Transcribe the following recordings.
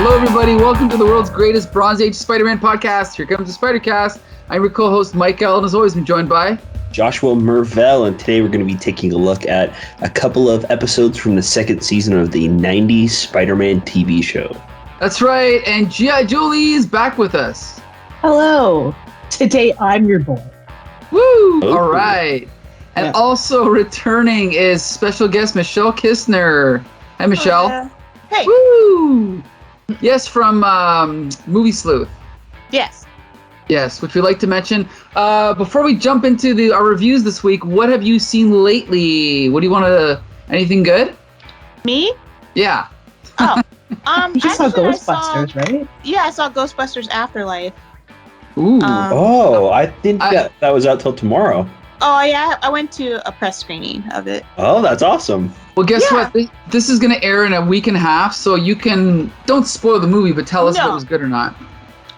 Hello, everybody. Welcome to the world's greatest Bronze Age Spider-Man podcast. Here comes the Spider-Cast. I'm your co-host, Michael, and as always, I'm joined by Joshua Mervell, and today we're going to be taking a look at a couple of episodes from the second season of the 90s Spider-Man TV show. That's right, and G.I. Julie is back with us. Hello. Today I'm your boy. Woo! Oh. All right. And also returning is special guest Michelle Kistner. Hi, Michelle. Hey. Woo! Yes, from Movie Sleuth. Yes. Yes, which we like to mention. Before we jump into our reviews this week, what have you seen lately? What do you want to... Anything good? Me? Yeah. Oh. You just saw actually, Ghostbusters, right? Yeah, I saw Ghostbusters Afterlife. Ooh. I think that was out till tomorrow. Oh, yeah, I went to a press screening of it. Oh, that's awesome. Well, guess Yeah. what? This is going to air in a week and a half, so you can... Don't spoil the movie, but tell us if it was good or not.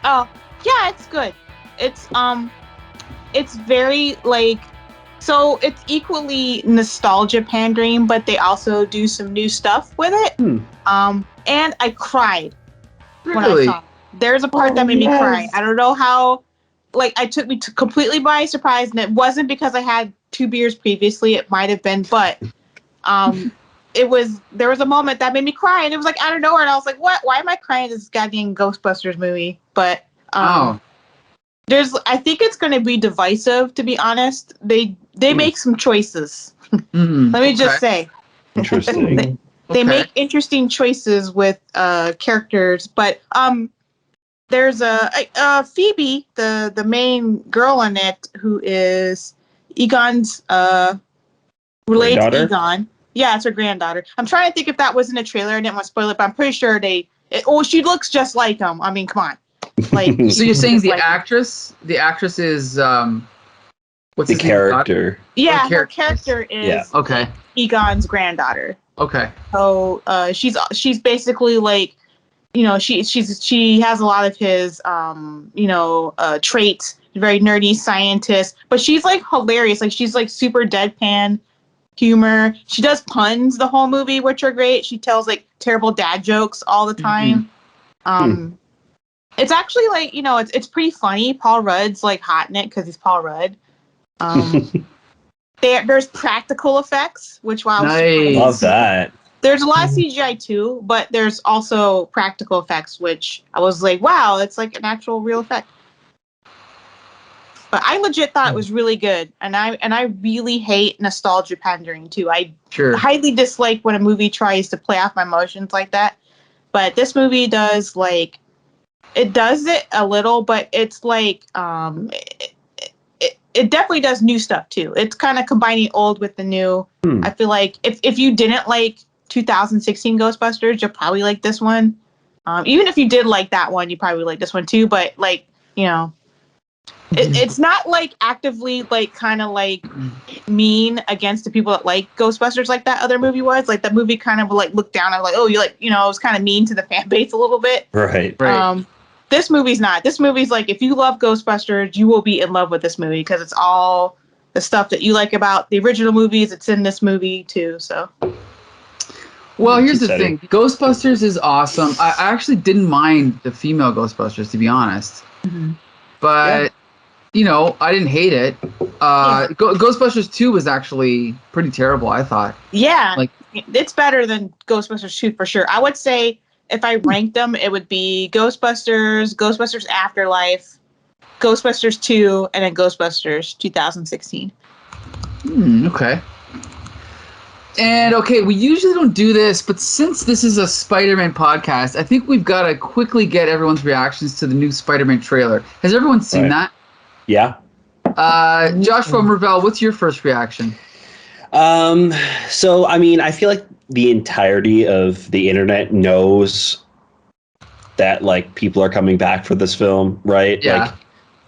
Oh, yeah, it's good. It's very, like... So, it's equally nostalgia pandering, but they also do some new stuff with it. And I cried when I Really? saw it. There's a part that made me cry. I don't know how... Like, it took me completely by surprise, and it wasn't because I had 2 beers previously. It might have been, but there was a moment that made me cry, and it was like out of nowhere, and I was like, "What? Why am I crying at this goddamn Ghostbusters movie?" But I think it's going to be divisive, to be honest. They make some choices. Let me just say, Interesting. they make interesting choices with characters, but there's a Phoebe, the main girl in it, who is Egon's related to Egon. Yeah, it's her granddaughter. I'm trying to think if that was in a trailer. I didn't want to spoil it, but I'm pretty sure she looks just like him. I mean, come on. Like, So you're saying the like, actress? The actress is what's The his character. name? Yeah, her character. character is Okay. Egon's granddaughter. Okay. So she's basically like, she has a lot of his traits. Very nerdy scientist, but she's like hilarious. Like, she's like super deadpan humor. She does puns the whole movie, which are great. She tells like terrible dad jokes all the time. It's actually like, it's pretty funny. Paul Rudd's like hot in it because he's Paul Rudd. There's practical effects, which Nice. Love that. There's a lot of CGI too, but there's also practical effects, which I was like, wow, it's like an actual real effect. But I legit thought it was really good, and I really hate nostalgia pandering too. I highly dislike when a movie tries to play off my emotions like that. But this movie does it a little, but it's like it definitely does new stuff too. It's kind of combining old with the new. I feel like if you didn't like 2016 Ghostbusters, you'll probably like this one. Even if you did like that one, you probably like this one too. But it's not like actively like kind of like mean against the people that like Ghostbusters like that other movie was. Like, that movie kind of like looked down on like, oh, you like, it was kind of mean to the fan base a little bit. Right. This movie's not. This movie's like, if you love Ghostbusters, you will be in love with this movie because it's all the stuff that you like about the original movies. It's in this movie too. So. Well, here's the thing. Ghostbusters is awesome. I actually didn't mind the female Ghostbusters, to be honest. But, I didn't hate it. Ghostbusters 2 was actually pretty terrible, I thought. Yeah. Like, it's better than Ghostbusters 2 for sure. I would say if I ranked them, it would be Ghostbusters, Ghostbusters Afterlife, Ghostbusters 2, and then Ghostbusters 2016. Okay. And, okay, we usually don't do this, but since this is a Spider-Man podcast, I think we've got to quickly get everyone's reactions to the new Spider-Man trailer. Has everyone seen that? Yeah. Joshua Mervell, what's your first reaction? So, I mean, I feel like the entirety of the internet knows that, like, people are coming back for this film, right? Yeah. Like,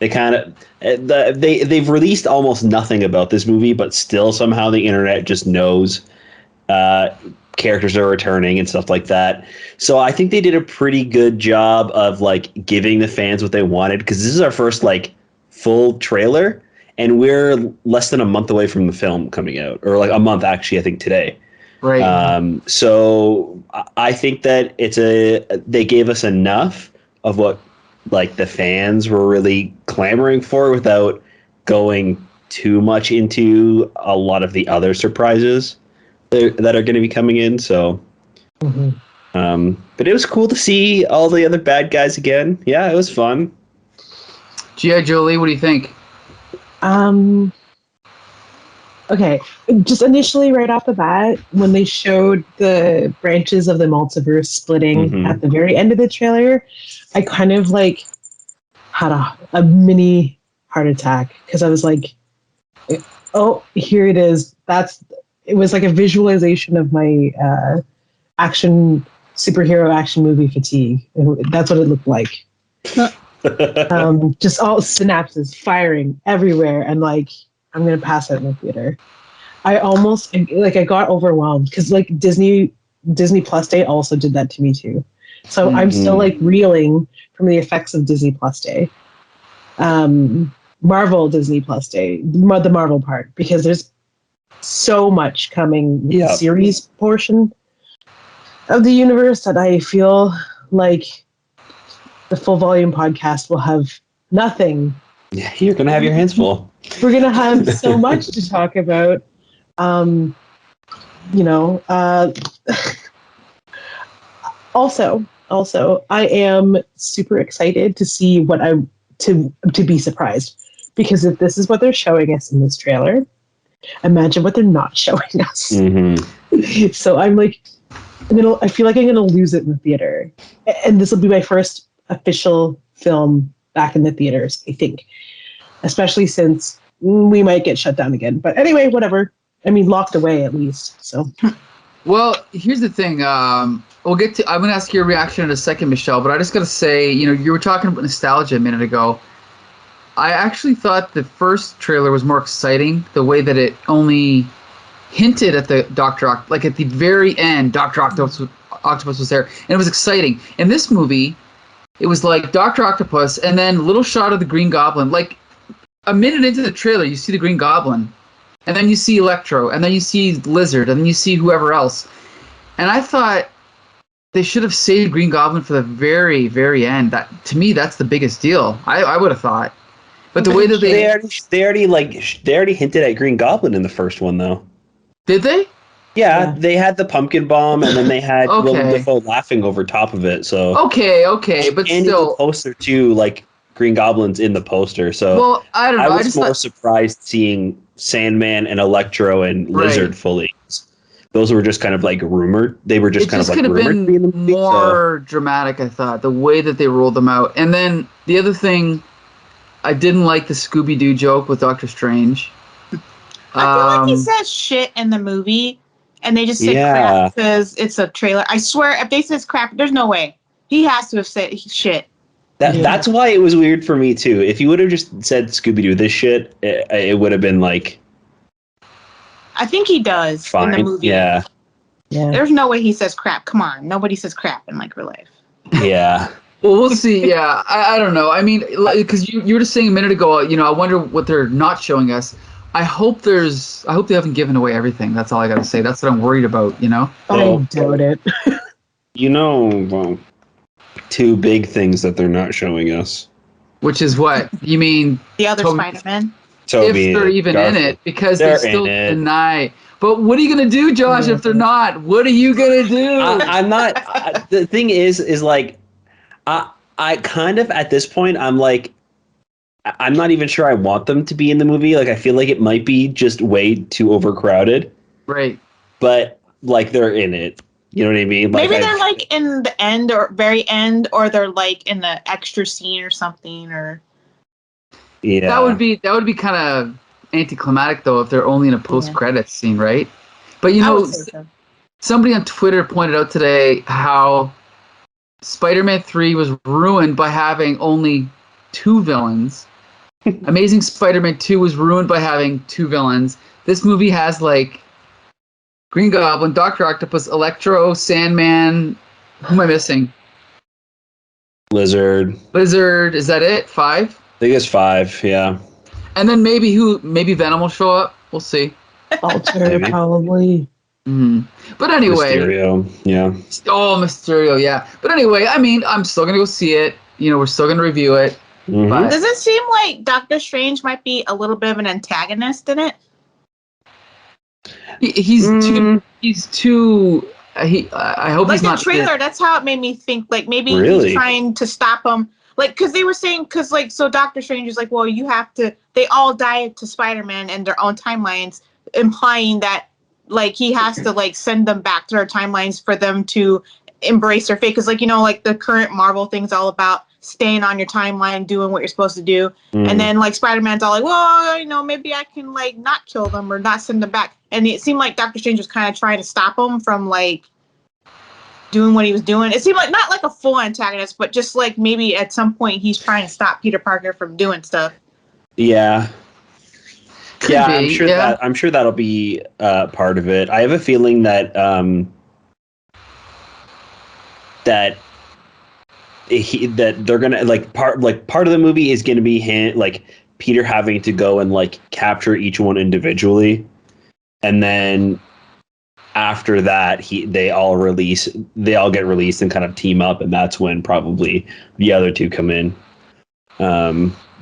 they kind of they've released almost nothing about this movie, but still somehow the internet just knows characters are returning and stuff like that. So I think they did a pretty good job of like giving the fans what they wanted, because this is our first like full trailer, and we're less than a month away from the film coming out, or like a month actually, I think today. Right. So I think that they gave us enough of what like the fans were really clamoring for without going too much into a lot of the other surprises that are going to be coming in. So, but it was cool to see all the other bad guys again. Yeah, it was fun. G.I. Jolie, what do you think? Okay, just initially right off the bat, when they showed the branches of the multiverse splitting at the very end of the trailer, I kind of like had a mini heart attack because I was like, oh, here it is. It was like a visualization of my superhero action movie fatigue. And that's what it looked like. Just all synapses firing everywhere, and like I'm gonna pass out in the theater. I got overwhelmed because like Disney Plus Day also did that to me too. So I'm still like reeling from the effects of Disney Plus Day. Marvel Disney Plus Day, the Marvel part, because there's so much coming with the series portion of the universe that I feel like the Full Volume podcast will have nothing. Yeah, you're going to have your hands full. We're going to have so much to talk about. Also, I am super excited to see to be surprised, because if this is what they're showing us in this trailer, imagine what they're not showing us. So I'm like, I feel like I'm gonna lose it in the theater, and this will be my first official film back in the theaters, I think, especially since we might get shut down again. But anyway, whatever. I mean, locked away at least. So. Well, here's the thing. I'm going to ask your reaction in a second, Michelle, but I just got to say, you were talking about nostalgia a minute ago. I actually thought the first trailer was more exciting, the way that it only hinted at the like at the very end, Dr. Octopus was there, and it was exciting. In this movie, it was like Dr. Octopus, and then a little shot of the Green Goblin. Like a minute into the trailer, you see the Green Goblin. And then you see Electro, and then you see Lizard, and then you see whoever else. And I thought they should have saved Green Goblin for the very, very end. That, to me, that's the biggest deal. I would have thought. But the way that they already hinted at Green Goblin in the first one, though. Did they? Yeah, they had the pumpkin bomb, and then they had Willem Dafoe laughing over top of it. So okay, but and still, the poster too, like Green Goblin's in the poster. So well, I don't know. I was more surprised seeing Sandman and Electro and Lizard fully. Those were just kind of like rumored. They were just kind of like rumored. It just could have been more dramatic, I thought, the way that they rolled them out. And then the other thing, I didn't like the Scooby-Doo joke with Doctor Strange. I feel like he says shit in the movie, and they just say crap because it's a trailer. I swear, if they says crap, there's no way. He has to have said shit. That's why it was weird for me too. If you would have just said Scooby-Doo this shit, it would have been like. I think he does in the movie. Yeah. There's no way he says crap. Come on, nobody says crap in like real life. Yeah. Well, we'll see. Yeah, I don't know. I mean, because you were just saying a minute ago. I wonder what they're not showing us. I hope they haven't given away everything. That's all I got to say. That's what I'm worried about. I doubt it. Two big things that they're not showing us. Which is what? You mean the other Spider-Man? If they're even Garfield. In it, because they still deny. But what are you going to do, Josh, if they're not? What are you going to do? I'm not. The thing is like, I kind of, at this point, I'm like, I'm not even sure I want them to be in the movie. Like, I feel like it might be just way too overcrowded. Right. But, like, they're in it. You know what I mean? Like, maybe they're like in the end or very end, or they're like in the extra scene or something, or. Yeah. That would be kind of anticlimactic though if they're only in a post-credits scene, right? But somebody on Twitter pointed out today how Spider-Man 3 was ruined by having only 2 villains. Amazing Spider-Man 2 was ruined by having 2 villains. This movie has like Green Goblin, Dr. Octopus, Electro, Sandman. Who am I missing? Lizard. Is that it? 5? I think it's 5, yeah. And then maybe Venom will show up. We'll see. Alter, probably. But anyway, Mysterio, yeah. Oh, Mysterio, yeah. But anyway, I mean, I'm still gonna go see it. We're still gonna review it. But does it seem like Doctor Strange might be a little bit of an antagonist in it? He's too. I hope he's not. Like the trailer, that's how it made me think. Like maybe Really? he's trying to stop him. Like, because they were saying, so Doctor Strange is like, well, you have to. They all died to Spider-Man in their own timelines, implying that like he has to like send them back to their timelines for them to embrace their fate. Because like like the current Marvel thing's all about staying on your timeline, doing what you're supposed to do, and then like Spider-Man's all like, well, maybe I can like not kill them or not send them back. And it seemed like Doctor Strange was kind of trying to stop him from like doing what he was doing. It seemed like not like a full antagonist, but just like maybe at some point he's trying to stop Peter Parker from doing stuff. Yeah. Could I'm be, sure I'm sure that'll be part of it. I have a feeling that that they're gonna part of the movie is gonna be like Peter having to go and like capture each one individually, and then after that they all get released and kind of team up, and that's when probably the other two come in.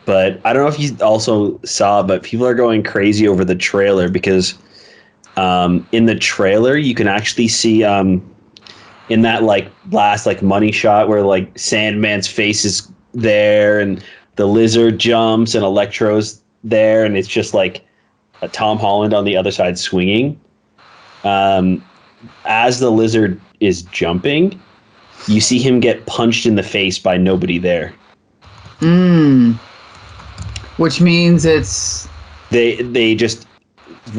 But I don't know if you also saw, but people are going crazy over the trailer because in the trailer you can actually see in that like last like money shot where like Sandman's face is there and the lizard jumps and Electro's there, and it's just like a Tom Holland on the other side swinging. As the lizard is jumping, you see him get punched in the face by nobody there. Which means it's they just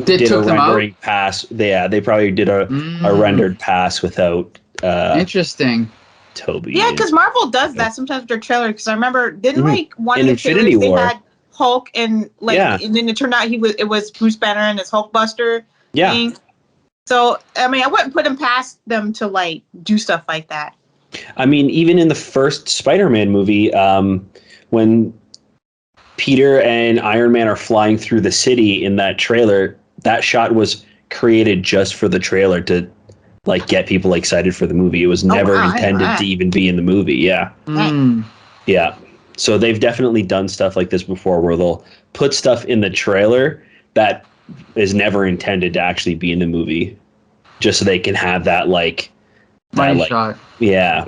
did a rendering pass. They probably did a rendered pass without. Interesting. Toby. Yeah, because Marvel does that sometimes with their trailer. Because I remember, didn't like one in of the Infinity trailers War. they had Hulk and like, and then it turned out it was Bruce Banner and his Hulkbuster thing. So I mean, I wouldn't put them past them to like do stuff like that. I mean, even in the first Spider-Man movie, when Peter and Iron Man are flying through the city in that trailer, that shot was created just for the trailer to like get people excited for the movie. It was never intended to even be in the movie. Yeah. Yeah. So they've definitely done stuff like this before where they'll put stuff in the trailer that is never intended to actually be in the movie just so they can have that like shot. Yeah.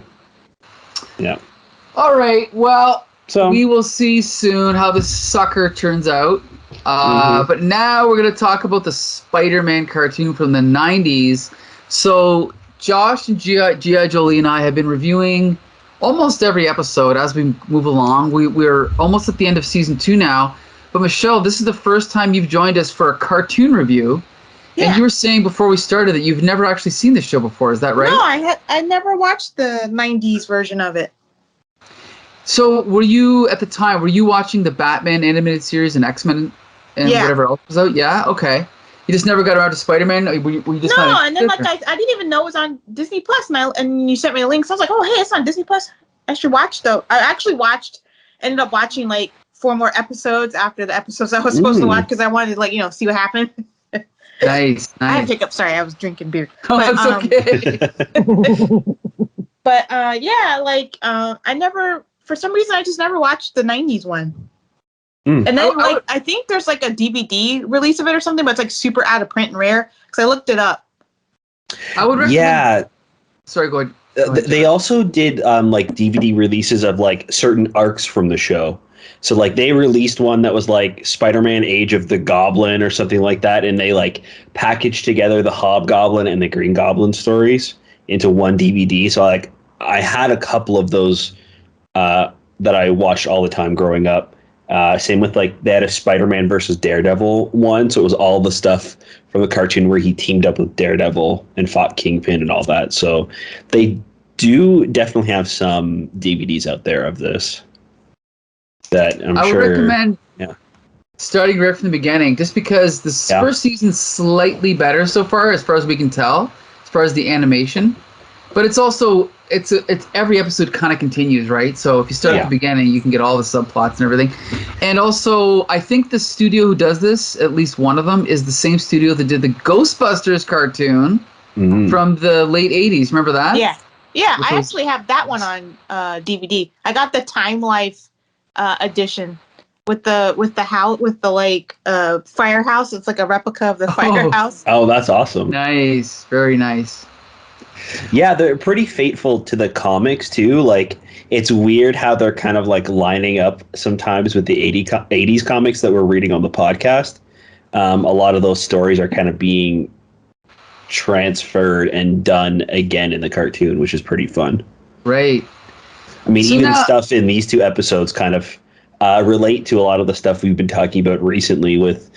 Yeah. All right. Well, so we will see soon how this sucker turns out. But now we're going to talk about the Spider-Man cartoon from the 90s. So Josh and G.I. Jolie and I have been reviewing almost every episode as we move along. We're almost at the end of season 2 now. But Michelle, this is the first time you've joined us for a cartoon review. Yeah. And you were saying before we started that you've never actually seen the show before. Is that right? No, I never watched the 90s version of it. So were you watching the Batman animated series and X-Men and whatever else was out? Yeah? Okay. You just never got around to Spider-Man? Were you just and then like I didn't even know it was on Disney Plus, and you sent me a link, so I was like, oh hey, it's on Disney Plus. I should watch though. I actually ended up watching like 4 more episodes after the episodes I was supposed to watch because I wanted to like see what happened. Nice. I had hiccups. Sorry, I was drinking beer. Oh, it's okay. But I never, for some reason, I just never watched the 90s one. And then I think there's like a DVD release of it or something, but it's like super out of print and rare because I looked it up. I would recommend. Yeah. Sorry, go ahead. They also did like DVD releases of like certain arcs from the show. So like they released one that was like Spider-Man Age of the Goblin or something like that, and they like packaged together the Hobgoblin and the Green Goblin stories into one DVD. So like I had a couple of those that I watched all the time growing up. Same with like they had a Spider-Man versus Daredevil one, so it was all the stuff from the cartoon where he teamed up with Daredevil and fought Kingpin and all that. So they do definitely have some DVDs out there of this that I would recommend starting right from the beginning, just because this first season's slightly better so far as we can tell, as far as the animation. But it's also it's every episode kind of continues, right? So if you start at the beginning, you can get all the subplots and everything. And also, I think the studio who does this, at least one of them, is the same studio that did the Ghostbusters cartoon from the late 80s. Remember that? Yeah. I actually have that one on DVD. I got the Time Life edition with the house with the firehouse. It's like a replica of the firehouse. Oh, that's awesome! Nice, very nice. Yeah, they're pretty faithful to the comics too. Like, it's weird how they're kind of like lining up sometimes with the 80s comics that we're reading on the podcast. A lot of those stories are kind of being transferred and done again in the cartoon, which is pretty fun. Right. I mean, even stuff in these two episodes kind of relate to a lot of the stuff we've been talking about recently with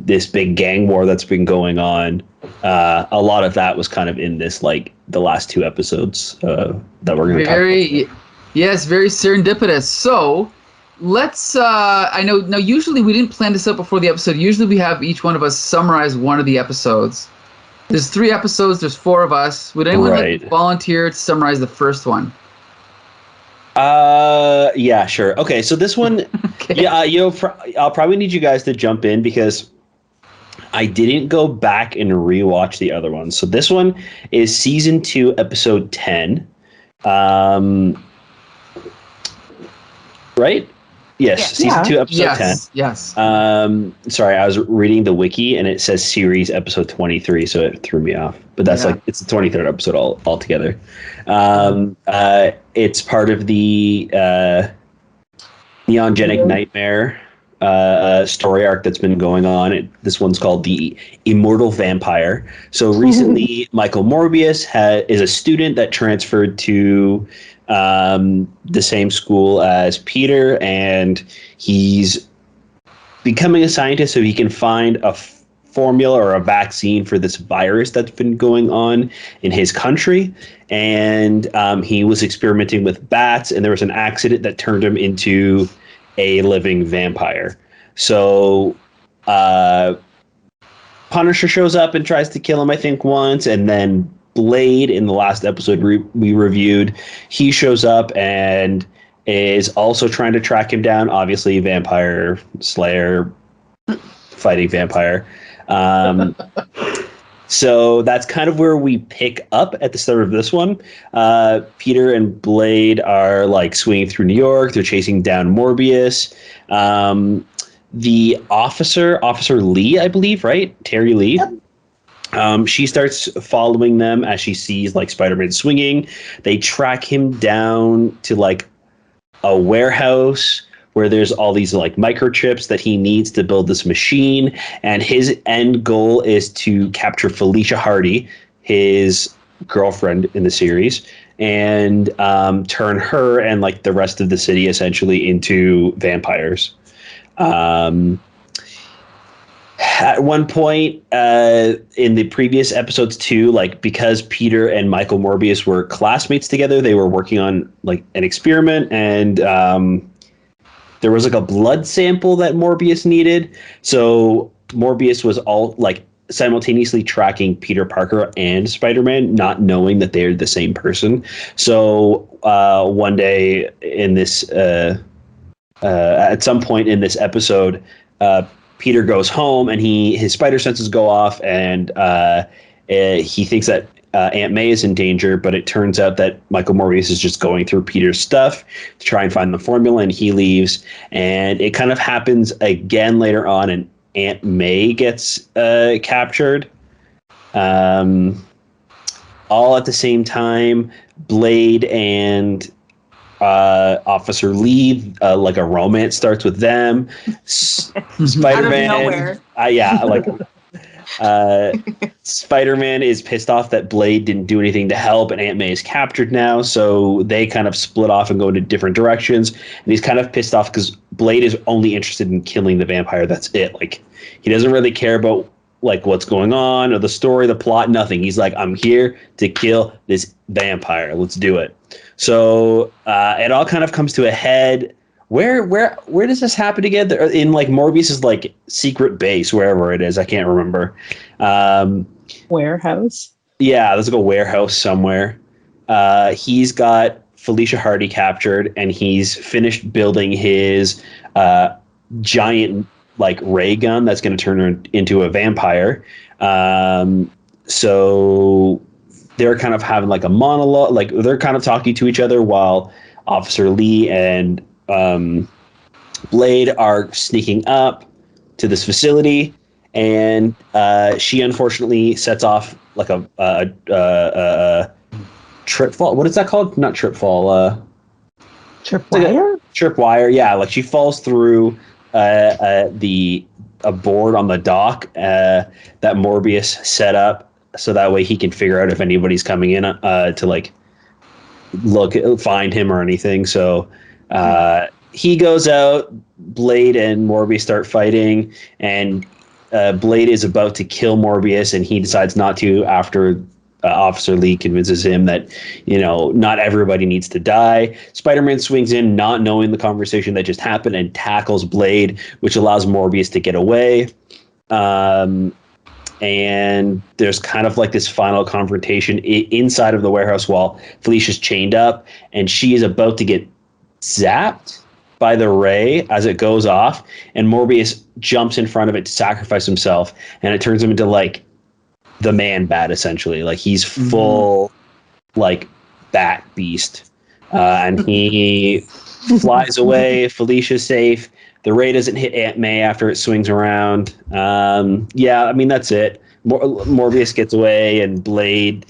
this big gang war that's been going on. A lot of that was kind of in this, like, the last two episodes that we're going to talk about. Yes, very serendipitous. So let's, I know, now usually we didn't plan this out before the episode. Usually we have each one of us summarize one of the episodes. There's 3 episodes, there's 4 of us. Would anyone like to volunteer to summarize the first one? Yeah, sure. Okay, so this one, I'll probably need you guys to jump in because I didn't go back and rewatch the other ones. So this one is season 2, episode 10. Right? Yes, season 2, episode 10. Yes. Sorry, I was reading the wiki and it says series episode 23, so it threw me off. But that's like, it's the 23rd episode altogether. It's part of the Neogenic Nightmare story arc that's been going on. This one's called the Immortal Vampire. So recently, Michael Morbius is a student that transferred to the same school as Peter, and he's becoming a scientist so he can find a formula or a vaccine for this virus that's been going on in his country. And he was experimenting with bats, and there was an accident that turned him into a living vampire. So Punisher shows up and tries to kill him, I think, once, and then Blade, in the last episode we reviewed, he shows up and is also trying to track him down. Obviously, vampire slayer, fighting vampire. So that's kind of where we pick up at the start of this one. Peter and Blade are like swinging through New York. They're chasing down Morbius. The Officer Lee, I believe, right? Terry Lee. Yep. She starts following them as she sees like Spider-Man swinging. They track him down to like a warehouse where there's all these like microchips that he needs to build this machine. And his end goal is to capture Felicia Hardy, his girlfriend in the series, and turn her and like the rest of the city essentially into vampires. At one point in the previous episodes too, like because Peter and Michael Morbius were classmates together, they were working on like an experiment, and there was like a blood sample that Morbius needed. So Morbius was all like simultaneously tracking Peter Parker and Spider-Man, not knowing that they're the same person. So one day in this, at some point in this episode, Peter goes home and his spider senses go off, and he thinks that Aunt May is in danger, but it turns out that Michael Morbius is just going through Peter's stuff to try and find the formula, and he leaves. And it kind of happens again later on, and Aunt May gets captured. All at the same time, Blade and Officer Lee, like a romance starts with them. Spider-Man, out of nowhere. Spider-Man is pissed off that Blade didn't do anything to help, and Aunt May is captured now, so they kind of split off and go into different directions. And he's kind of pissed off because Blade is only interested in killing the vampire. That's it. Like, he doesn't really care about like what's going on or the story, the plot, nothing. He's like, I'm here to kill this vampire. Let's do it. So it all kind of comes to a head. Where does this happen again? In like Morbius's like secret base, wherever it is, I can't remember. Warehouse. Yeah, there's like a warehouse somewhere. he's got Felicia Hardy captured, and he's finished building his giant like ray gun that's going to turn her into a vampire. So they're kind of having like a monologue, like they're kind of talking to each other while Officer Lee and Blade are sneaking up to this facility, and she unfortunately sets off like a trip fall. What is that called? Not trip fall. Tripwire? Tripwire, yeah. Like she falls through a board on the dock that Morbius set up, so that way he can figure out if anybody's coming in to like find him or anything. So he goes out. Blade and Morbius start fighting, and Blade is about to kill Morbius, and he decides not to after Officer Lee convinces him that, not everybody needs to die. Spider-Man swings in, not knowing the conversation that just happened, and tackles Blade, which allows Morbius to get away. And there's kind of like this final confrontation inside of the warehouse wall. Felicia's chained up, and she is about to get zapped by the ray as it goes off, and Morbius jumps in front of it to sacrifice himself, and it turns him into like the man bat, essentially. Like he's full like bat beast, and he flies away. Felicia's safe. The ray doesn't hit Aunt May after it swings around. Yeah, I mean that's it. Morbius gets away, and Blade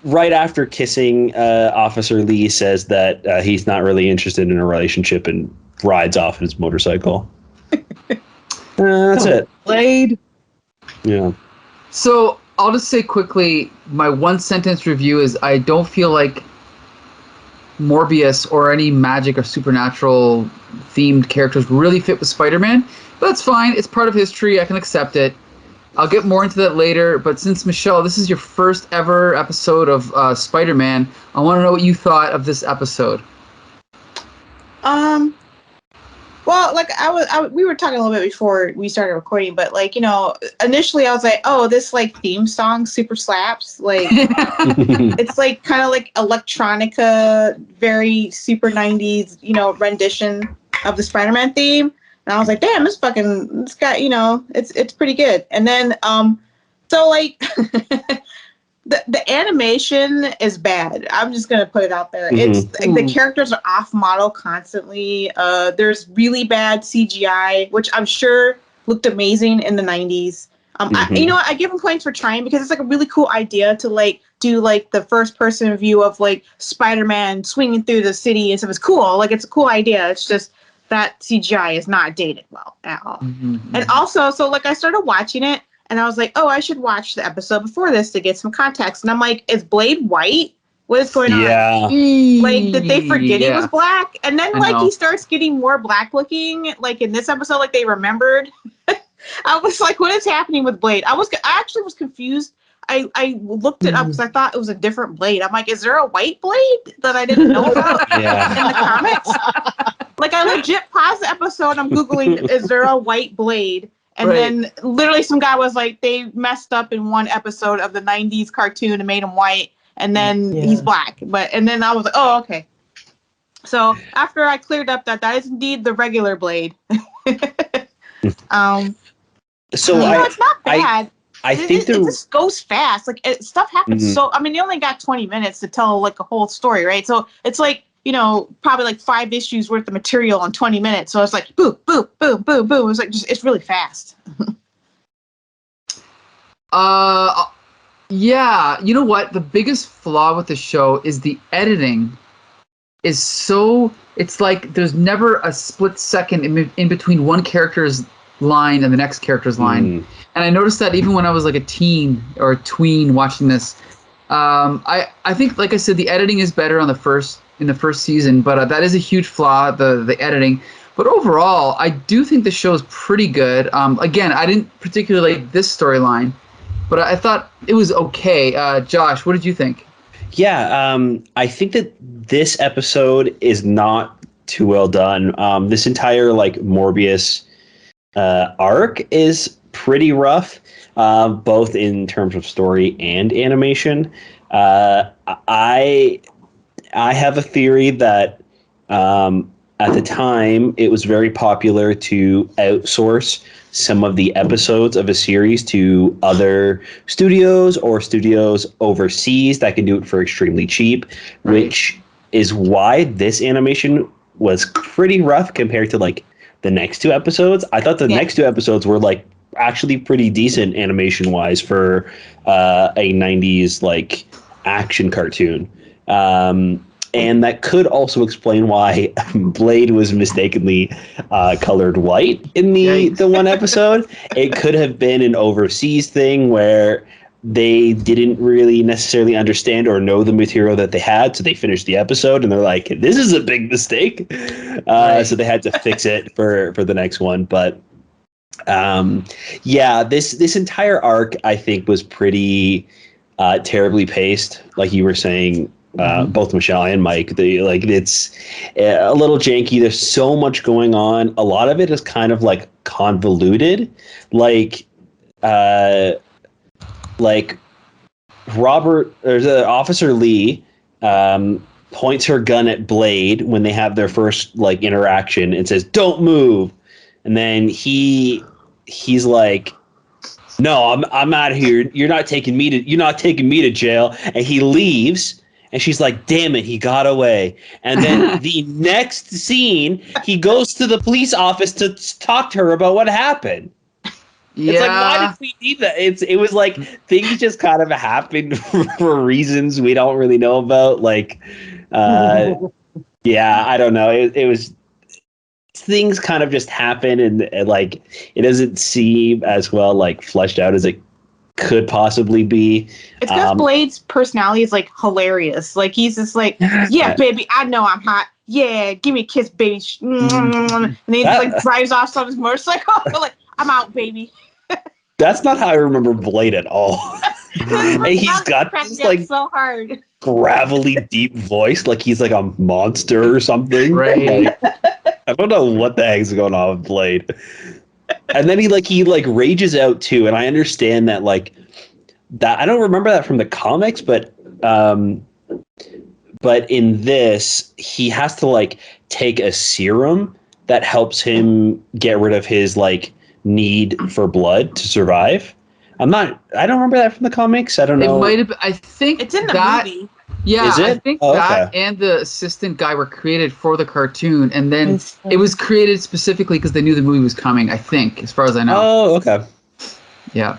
right after kissing Officer Lee says that he's not really interested in a relationship and rides off his motorcycle. That's it. Blade. Yeah. So I'll just say quickly, my one sentence review is I don't feel like Morbius or any magic or supernatural themed characters really fit with Spider-Man. But that's fine. It's part of history. I can accept it. I'll get more into that later. But since, Michelle, this is your first ever episode of Spider-Man, I want to know what you thought of this episode. Well, like we were talking a little bit before we started recording, but like, initially I was like, oh, this like theme song super slaps. Like it's like kind of like electronica, very super 90s, rendition of the Spider-Man theme. And I was like, damn, it's got, it's pretty good. And then, so like the animation is bad. I'm just going to put it out there. It's the characters are off model constantly. There's really bad CGI, which I'm sure looked amazing in the 90s. I give them points for trying, because it's like a really cool idea to like do like the first person view of like Spider-Man swinging through the city and stuff. It's cool. Like it's a cool idea. It's just that CGI is not dated well at all. And also, so like I started watching it, and I was like, oh, I should watch the episode before this to get some context. And I'm like, is Blade white? What is going on? Yeah. Like, did they forget he was black? And then, he starts getting more black looking. Like, in this episode, like, they remembered. I was like, what is happening with Blade? I actually was confused. I looked it up because I thought it was a different Blade. I'm like, is there a white Blade that I didn't know about in the comics? Like, I legit paused the episode. I'm Googling, is there a white Blade? And then literally some guy was like, they messed up in one episode of the 90s cartoon and made him white. And then he's black. And then I was like, oh, okay. So after I cleared up that is indeed the regular Blade. It's not bad. I think it just goes fast. Like stuff happens. So, I mean, you only got 20 minutes to tell like a whole story, right? So it's like, probably like 5 issues worth of material in 20 minutes. So it's like, boom, boom, boom, boom, boom. It's like, it's really fast. Yeah. You know what? The biggest flaw with the show is the editing is so, it's like there's never a split second in between one character's line and the next character's line. And I noticed that even when I was like a teen or a tween watching this, I think, like I said, the editing is better in the first season, but that is a huge flaw, the editing. But overall, I do think the show is pretty good. Again, I didn't particularly like this storyline, but I thought it was okay. Josh, what did you think? Yeah, I think that this episode is not too well done. This entire like Morbius arc is pretty rough. both in terms of story and animation. I have a theory that at the time it was very popular to outsource some of the episodes of a series to other studios or studios overseas that can do it for extremely cheap, which is why this animation was pretty rough compared to like the next two episodes. I thought the next two episodes were like actually pretty decent animation wise for a 90s like action cartoon. And that could also explain why Blade was mistakenly colored white in the one episode. It could have been an overseas thing where they didn't really necessarily understand or know the material that they had, so they finished the episode and they're like, "This is a big mistake," so they had to fix it for the next one. But this entire arc I think was pretty terribly paced, like you were saying. Both Michelle and Mike, it's a little janky. There's so much going on. A lot of it is kind of like convoluted, like Robert or Officer Lee points her gun at Blade when they have their first like interaction and says, "Don't move," and then he's like, "No, I'm out of here. You're not taking me to jail," and he leaves. And she's like, "Damn it, he got away." And then the next scene, he goes to the police office to talk to her about what happened. Yeah. It's like, why did we need that? It was like things just kind of happened for reasons we don't really know about. Like, I don't know. It was things kind of just happen, and like it doesn't seem as well like fleshed out as it could possibly be. It's because Blade's personality is like hilarious. Like he's just like, "Yeah, baby, I know I'm hot. Yeah, give me a kiss, baby." And then he just like drives off on his motorcycle. Like, "I'm out, baby." That's not how I remember Blade at all. And he's got this like so hard, gravelly, deep voice, like he's like a monster or something. Right. Like, I don't know what the heck's going on with Blade. And then he rages out too, and I understand that like that. I don't remember that from the comics, but in this he has to like take a serum that helps him get rid of his like need for blood to survive. I don't remember that from the comics. I don't know. It might have. I think it's in the movie. Yeah, is it? I think that and the assistant guy were created for the cartoon, and then it was created specifically because they knew the movie was coming, I think, as far as I know. Oh, okay. Yeah.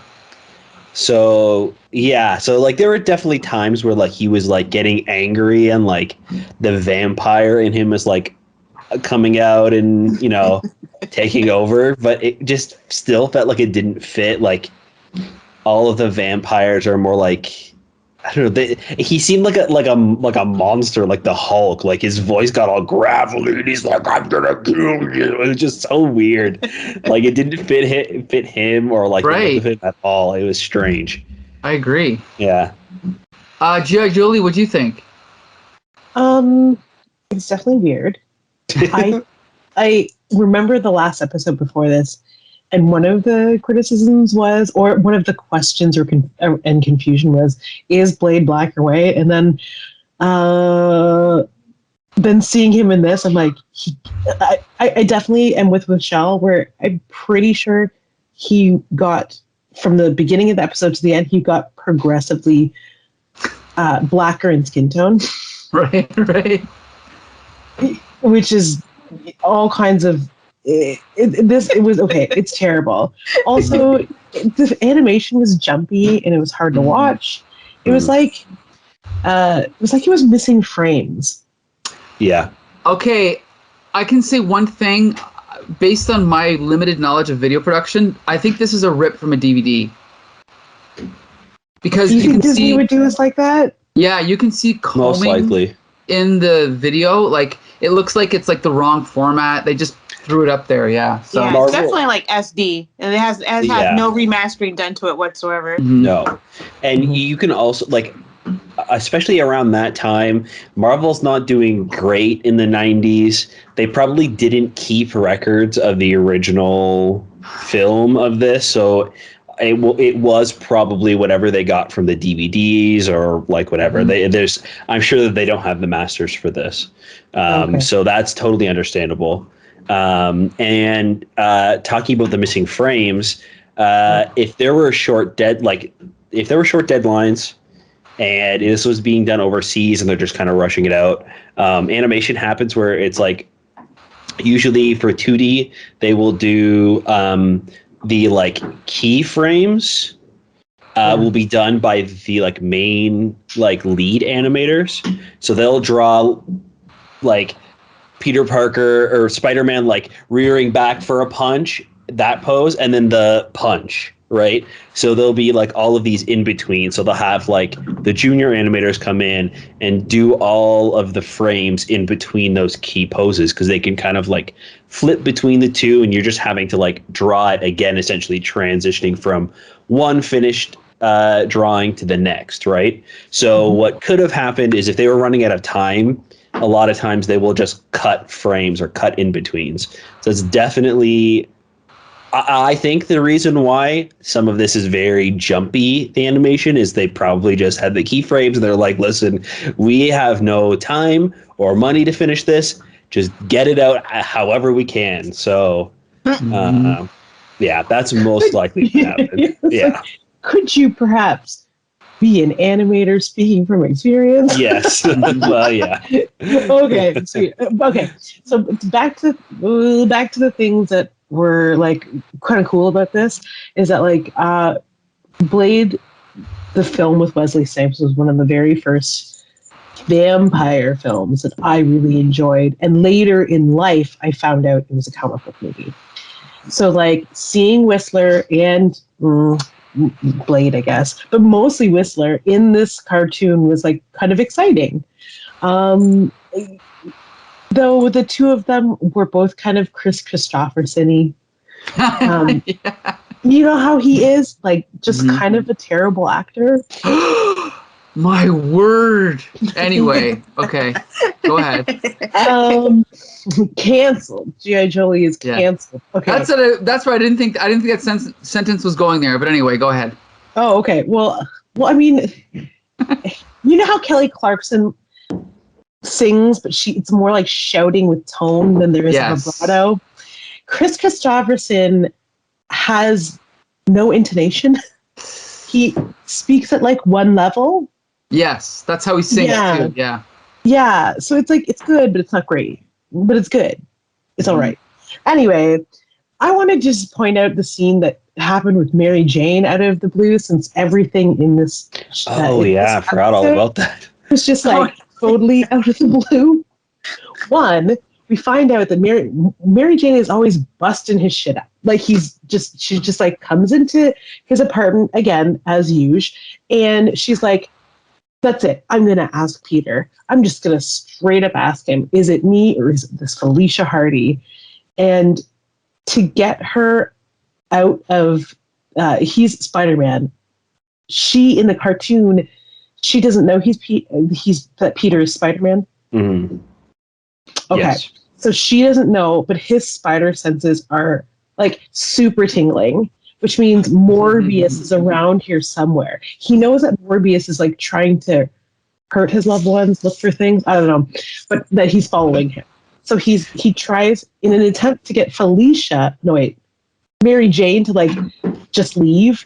So like there were definitely times where like he was like getting angry and like the vampire in him was like coming out and, you know, taking over, but it just still felt like it didn't fit. Like all of the vampires are more like, I don't know. He seemed like a monster, like the Hulk. Like his voice got all gravelly, and he's like, "I'm gonna kill you." It was just so weird. Like it didn't fit him or like him at all. It was strange. I agree. Yeah. G.I. Jolie, what do you think? It's definitely weird. I remember the last episode before this. And one of the criticisms was, or one of the questions and confusion was, is Blade black or white? And then seeing him in this, I'm like, I definitely am with Michelle, where I'm pretty sure he got, from the beginning of the episode to the end, he got progressively blacker in skin tone. Right. Which is all kinds of... It was okay. It's terrible. Also, the animation was jumpy and it was hard to watch. It was like he was missing frames. Yeah. Okay, I can say one thing based on my limited knowledge of video production. I think this is a rip from a DVD. Because you think Disney would do this like that? Yeah, you can see combing most likely in the video. Like it looks like it's like the wrong format. They just threw it up there, yeah. So yeah, it's definitely like SD, and it has no remastering done to it whatsoever. Mm-hmm. No, and you can also like, especially around that time, Marvel's not doing great in the 90s. They probably didn't keep records of the original film of this, so it was probably whatever they got from the DVDs or like whatever. I'm sure that they don't have the masters for this, so that's totally understandable. And talking about the missing frames, if there were short deadlines, and this was being done overseas, and they're just kind of rushing it out, animation happens where it's like usually for 2D they will do the like keyframes will be done by the like main like lead animators. So they'll draw like Peter Parker or Spider-Man like rearing back for a punch, that pose, and then the punch, right? So there'll be like all of these in between. So they'll have like the junior animators come in and do all of the frames in between those key poses, because they can kind of like flip between the two, and you're just having to like draw it again, essentially transitioning from one finished drawing to the next, right? So what could have happened is if they were running out of time, a lot of times they will just cut frames or cut in betweens. So it's definitely, I think the reason why some of this is very jumpy, the animation, is they probably just had the keyframes and they're like, listen, we have no time or money to finish this. Just get it out however we can. So, yeah, that's most likely to happen. Yeah. Like, could you perhaps be an animator speaking from experience? Yes. Well, yeah. Okay, sweet. Okay, so back to the things that were like kind of cool about this is that like Blade, the film with Wesley Snipes, was one of the very first vampire films that I really enjoyed, and later in life I found out it was a comic book movie. So like seeing Whistler and Blade, I guess, but mostly Whistler in this cartoon was like kind of exciting. Though the two of them were both kind of Chris Christopherson-y. Yeah. You know how he is? Like, just kind of a terrible actor. My word. Anyway, okay. Go ahead. Canceled. G.I. Jolie is canceled. Okay. That's why I didn't think that sentence was going there. But anyway, go ahead. Oh, okay. Well, I mean, you know how Kelly Clarkson sings, but it's more like shouting with tone than there is vibrato. Chris Christopherson has no intonation. He speaks at like one level. Yes, that's how he sings too. Yeah. Yeah. So it's like, it's good, but it's not great. But it's good. It's all right. Anyway, I want to just point out the scene that happened with Mary Jane out of the blue, since everything in this. I forgot all about that. It was just like totally out of the blue. One, we find out that Mary Jane is always busting his shit up. Like she just like comes into his apartment again as usual, and she's like, that's it. I'm going to ask Peter. I'm just going to straight up ask him, is it me or is it this Felicia Hardy? And to get her out of, he's Spider-Man. She, in the cartoon, she doesn't know that Peter is Spider-Man. Mm-hmm. Okay. Yes. So she doesn't know, but his spider senses are like super tingling, which means Morbius is around here somewhere. He knows that Morbius is like trying to hurt his loved ones, look for things. I don't know, but that he's following him. So he tries in an attempt to get Mary Jane to like just leave.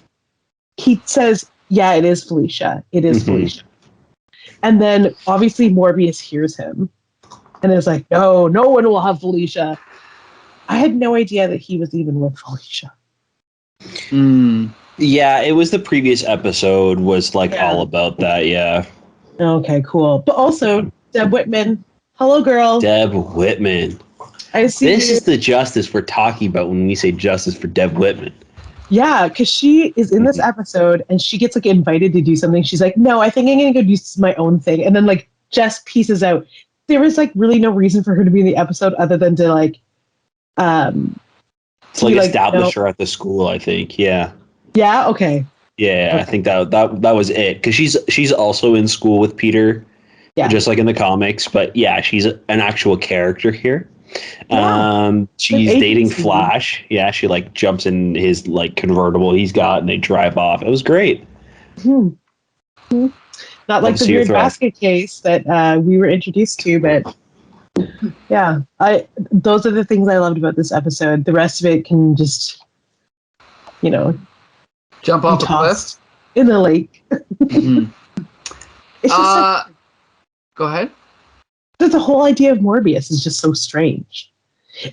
He says, yeah, it is Felicia. It is Felicia. And then obviously Morbius hears him and is like, no one will have Felicia. I had no idea that he was even with Felicia. Yeah, it was the previous episode was like all about that. Yeah. Okay, cool. But also Deb Whitman. Hello, girl. Deb Whitman. I see. This is the justice we're talking about when we say justice for Deb Whitman. Yeah, because she is in this episode and she gets like invited to do something. She's like, no, I think I'm going to go do my own thing. And then like Jess pieces out. There was like really no reason for her to be in the episode other than to like to like establish her at the school, I think. Yeah. Yeah. Okay. Yeah, okay. I think that was it, because she's also in school with Peter, just like in the comics. But yeah, she's an actual character here. She's dating Flash. Yeah, she like jumps in his like convertible he's got, and they drive off. It was great. Not like the weird basket case that we were introduced to, but yeah, those are the things I loved about this episode. The rest of it can just, jump off a cliff in the lake. Mm-hmm. It's just go ahead. The whole idea of Morbius is just so strange.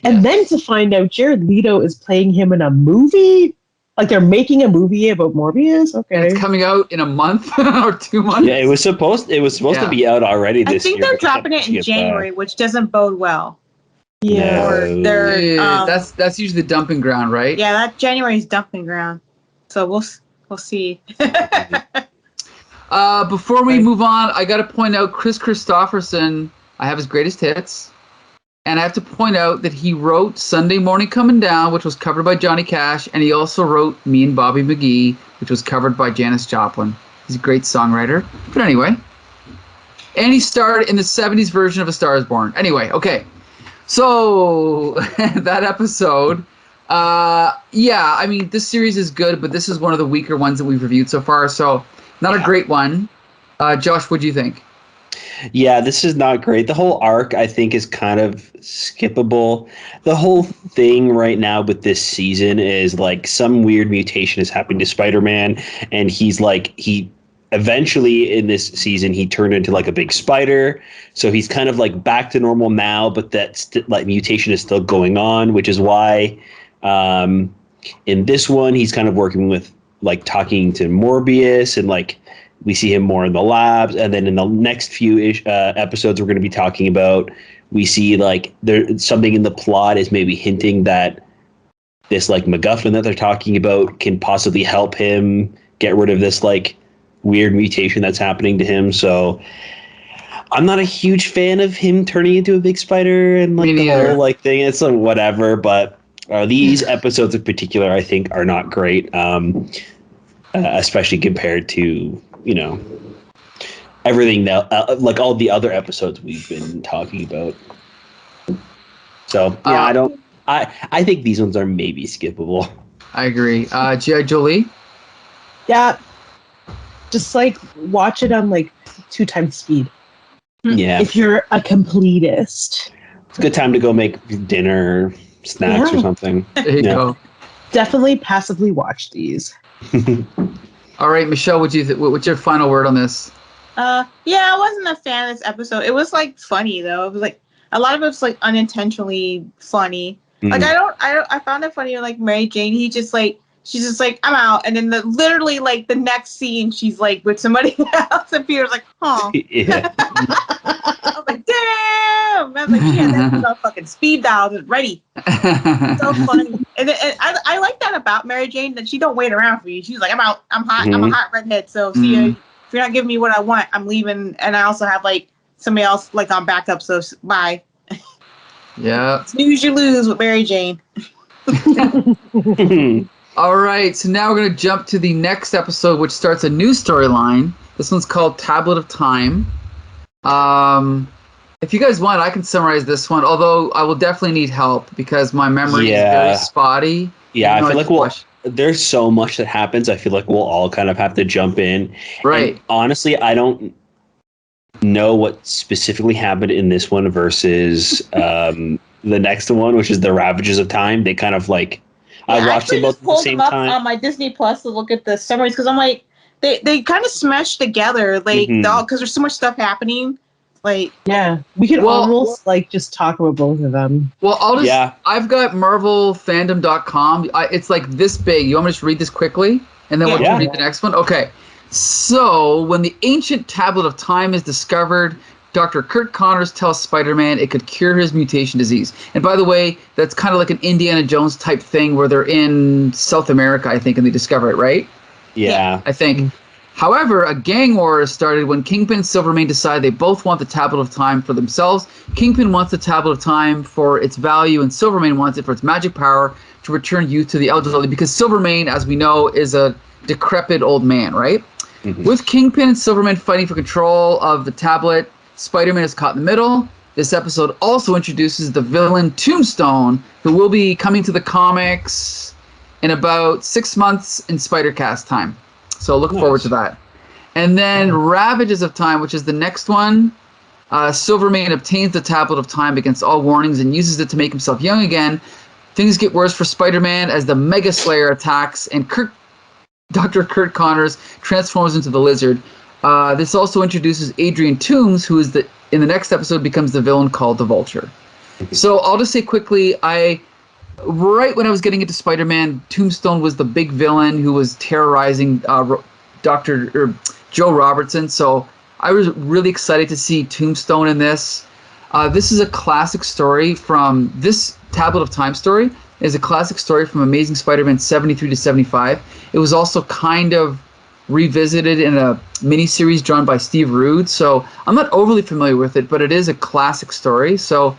And then to find out Jared Leto is playing him in a movie, like they're making a movie about Morbius. Okay, it's coming out in a month or 2 months. Yeah, it was supposed to be out already this year. I think they're dropping it in January, which doesn't bode well. Yeah, or they're that's usually the dumping ground, right? Yeah, that January's dumping ground. So we'll see. Before we move on, I got to point out Chris Christopherson. I have his greatest hits. And I have to point out that he wrote Sunday Morning Coming Down, which was covered by Johnny Cash, and he also wrote Me and Bobby McGee, which was covered by Janis Joplin. He's a great songwriter. But anyway. And he starred in the 70s version of A Star Is Born. Anyway, okay. So, that episode, I mean, this series is good, but this is one of the weaker ones that we've reviewed so far, so not a great one. Josh, what do you think? Yeah, this is not great. The whole arc, I think, is kind of skippable. The whole thing right now with this season is like some weird mutation is happening to Spider-Man, and he eventually in this season he turned into like a big spider, so he's kind of like back to normal now, but that like mutation is still going on, which is why in this one he's kind of working with like talking to Morbius, and like we see him more in the labs, and then in the next few episodes we're going to be talking about, we see like there's something in the plot is maybe hinting that this like MacGuffin that they're talking about can possibly help him get rid of this like weird mutation that's happening to him. So I'm not a huge fan of him turning into a big spider and like the whole like thing. It's like whatever, but these episodes in particular I think are not great, especially compared to everything that like all the other episodes we've been talking about. So yeah, I think these ones are maybe skippable. I agree. G.I. Jolie? Yeah. Just like watch it on like 2 times speed. Yeah. If you're a completist. It's a good time to go make dinner, snacks or something. There you go. Definitely passively watch these. All right, Michelle, what's your final word on this? I wasn't a fan of this episode. It was like funny though. It was like a lot of it was like unintentionally funny. Like I found it funny like Mary Jane. She's just like, I'm out, and then literally like the next scene she's like with somebody else, and Peter's like, oh. Yeah. I was like, damn. I was like, yeah, that's a fucking speed dial, just ready. So funny. And I like that about Mary Jane, that she don't wait around for you. She's like, I'm out. I'm hot. I'm a hot redhead. So see you. If you're not giving me what I want, I'm leaving. And I also have like somebody else like on backup. So bye. Yeah. Snooze, you lose with Mary Jane. All right. So now we're going to jump to the next episode, which starts a new storyline. This one's called Tablet of Time. If you guys want, I can summarize this one, although I will definitely need help because my memory is very spotty. Yeah, I feel like there's so much that happens. I feel like we'll all kind of have to jump in. Right. And honestly, I don't know what specifically happened in this one versus the next one, which is the Ravages of Time. They kind of like, I watched them both at the same time. On my Disney Plus to look at the summaries because I'm like, they kind of smashed together, like, because there's so much stuff happening. Like, yeah, we could almost like just talk about both of them. Well, I've got MarvelFandom.com. It's like this big. You want me to just read this quickly, and then we'll read the next one? Okay. So, when the ancient tablet of time is discovered, Dr. Kurt Connors tells Spider-Man it could cure his mutation disease. And by the way, that's kind of like an Indiana Jones type thing where they're in South America, I think, and they discover it, right? Yeah. I think. However, a gang war is started when Kingpin and Silvermane decide they both want the Tablet of Time for themselves. Kingpin wants the Tablet of Time for its value, and Silvermane wants it for its magic power to return youth to the elderly, because Silvermane, as we know, is a decrepit old man, right? With Kingpin and Silvermane fighting for control of the tablet, Spider-Man is caught in the middle. this episode also introduces the villain Tombstone, who will be coming to the comics in about 6 months in Spider-Cast time. So look forward to that. And then Ravages of Time, which is the next one. Silvermane obtains the Tablet of Time against all warnings and uses it to make himself young again. Things get worse for Spider-Man as the Mega Slayer attacks and Dr. Kurt Connors transforms into the Lizard. This also introduces Adrian Toomes, who is in the next episode becomes the villain called the Vulture. So I'll just say quickly, right when I was getting into Spider-Man, Tombstone was the big villain who was terrorizing Joe Robertson. So I was really excited to see Tombstone in this. This is a classic story from this Tablet of Time story is a classic story from Amazing Spider-Man 73 to 75. It was also kind of revisited in a miniseries drawn by Steve Rude. So I'm not overly familiar with it, but it is a classic story. So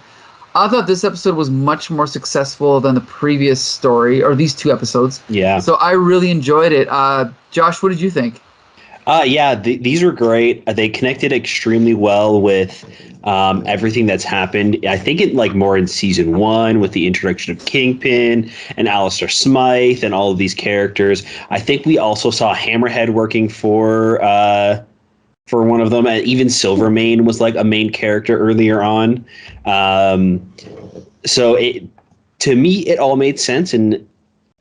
I thought this episode was much more successful than the previous story, or these 2 episodes. Yeah. So I really enjoyed it. Josh, what did you think? These were great. They connected extremely well with everything that's happened. I think more in season 1 with the introduction of Kingpin and Alistair Smythe and all of these characters. I think we also saw Hammerhead working for one of them. Even Silvermane was like a main character earlier on. So to me, it all made sense. And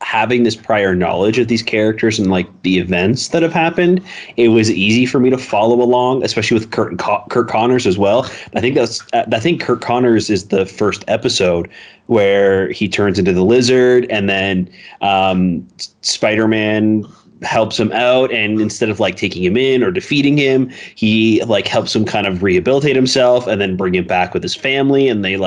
having this prior knowledge of these characters and the events that have happened, it was easy for me to follow along, especially with Kurt Connors as well. I think Kurt Connors is the first episode where he turns into the Lizard, and then Spider-Man helps him out, and instead of taking him in or defeating him, he helps him kind of rehabilitate himself and then bring him back with his family. And they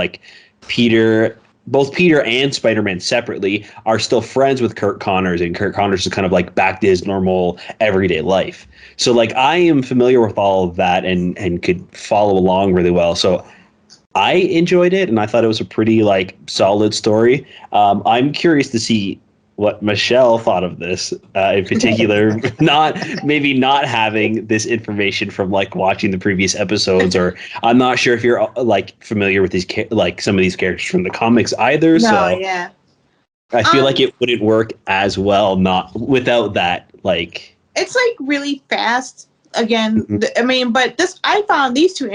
both Peter and Spider-Man separately are still friends with Kurt Connors, and Kurt Connors is kind of back to his normal everyday life. So I am familiar with all of that and could follow along really well. So I enjoyed it, and I thought it was a pretty solid story. I'm curious to see what Michelle thought of this in particular, not having this information from watching the previous episodes, or I'm not sure if you're familiar with these some of these characters from the comics either. No, so yeah. I feel it wouldn't work as well without that. It's really fast. Again, but I found these two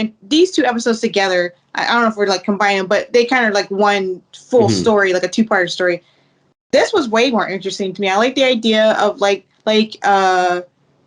episodes together. I don't know if we're combining them, but they kind of one full story, a 2-part story. This was way more interesting to me. I like the idea of that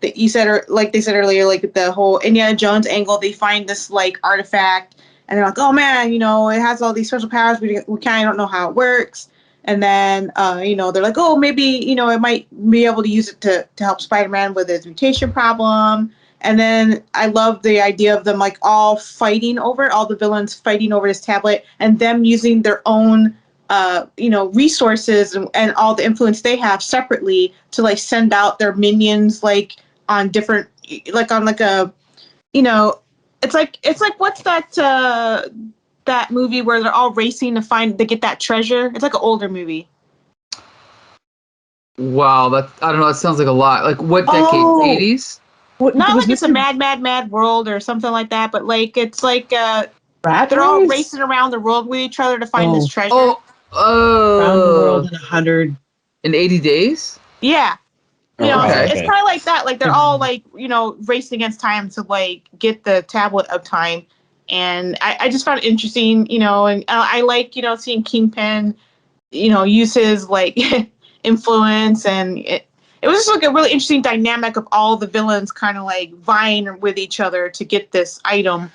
you said, they said earlier, the whole Indiana Jones angle. They find this artifact, and they're oh man, it has all these special powers. We kind of don't know how it works. And then they're oh, maybe it might be able to use it to help Spider-Man with his mutation problem. And then I love the idea of them all the villains fighting over this tablet, and them using their own resources and all the influence they have separately to send out their minions on different on a it's what's that movie where they're all racing to get that treasure? It's an older movie. Wow, I don't know. That sounds like a lot. What decade? 80s? Not it's a mad world or something like that, but it's they're all racing around the world with each other to find this treasure. Around the world in 180 days? Yeah. Okay. It's kind of like that. They're all racing against time to get the Tablet of Time. And I just found it interesting, and I like, seeing Kingpin, use his influence, and it was just a really interesting dynamic of all the villains kind of vying with each other to get this item.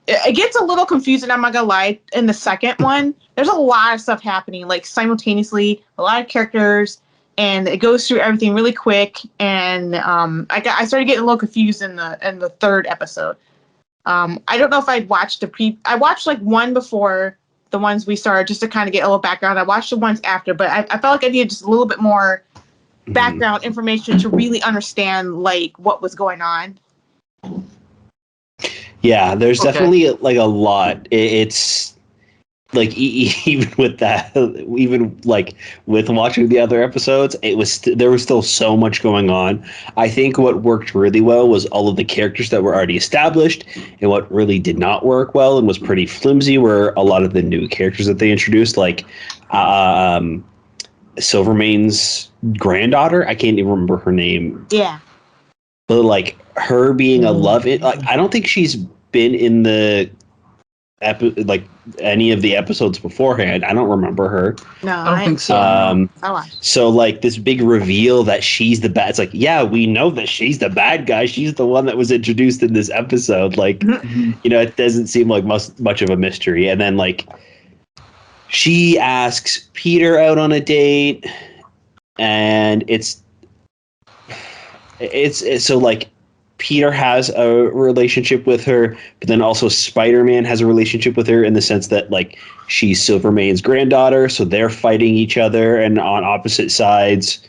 It gets a little confusing, I'm not gonna lie. In the second one, there's a lot of stuff happening simultaneously, a lot of characters, and it goes through everything really quick. And I started getting a little confused in the third episode. I don't know if I'd watched I watched one before the ones we started just to kind of get a little background. I watched the ones after, but I felt I needed just a little bit more background information to really understand what was going on. Yeah, there's definitely a lot. It's like even with that, even like with watching the other episodes, it was there was still so much going on. I think what worked really well was all of the characters that were already established, and what really did not work well and was pretty flimsy were a lot of the new characters that they introduced, like Silvermane's granddaughter. I can't even remember her name. Yeah. But like her being a love it, like I don't think she's been in the like any of the episodes beforehand. I don't remember her. No, I don't think so. So like this big reveal that she's the bad. It's like, yeah, we know that she's the bad guy. She's the one that was introduced in this episode. Like, you know, it doesn't seem like much of a mystery. And then like she asks Peter out on a date, and it's so like Peter has a relationship with her, but then also Spider-Man has a relationship with her in the sense that like she's Silvermane's granddaughter, so they're fighting each other and on opposite sides.